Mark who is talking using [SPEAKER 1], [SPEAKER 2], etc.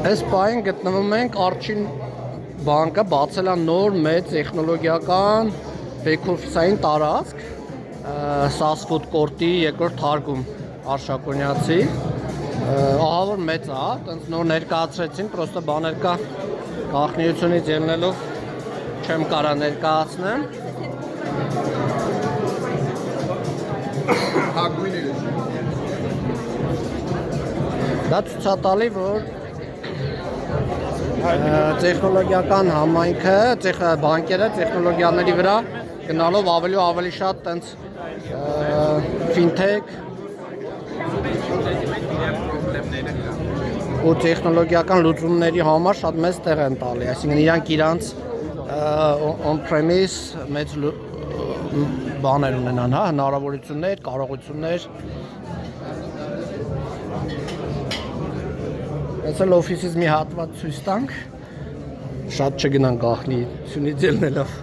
[SPEAKER 1] Այս պահին գտնվում ենք Արջին բանկը բացել է նոր մեծ տեխնոլոգիական բեկ-օֆիսային տարածք SAS Food Court-ի երկրորդ թարգում Արշակունյացի ահա որ մեծ է, տենց նոր ներկայացրեցին, պրոստը բաներ կա գաղտնիությունից ելնելով չեմ կարա ներկայացնեմ դա ցուցատալի որ տեխնոլոգիական համայնքը, բանկերը տեխնոլոգիաների վրա գնալով ավելի ու ավելի շատ տենց ֆինթեք ու տեխնոլոգիական լուծումների համար շատ մեծ տեղ են տալի, այսինքն իրանք իրանց on-premise մեծ բաներ ունենան, հա, հնարավորություններ, կարողություններ Այսել օֆիսից մի հատված ցույց տանք, շատ չգնան գաղտնիությունից ելնելով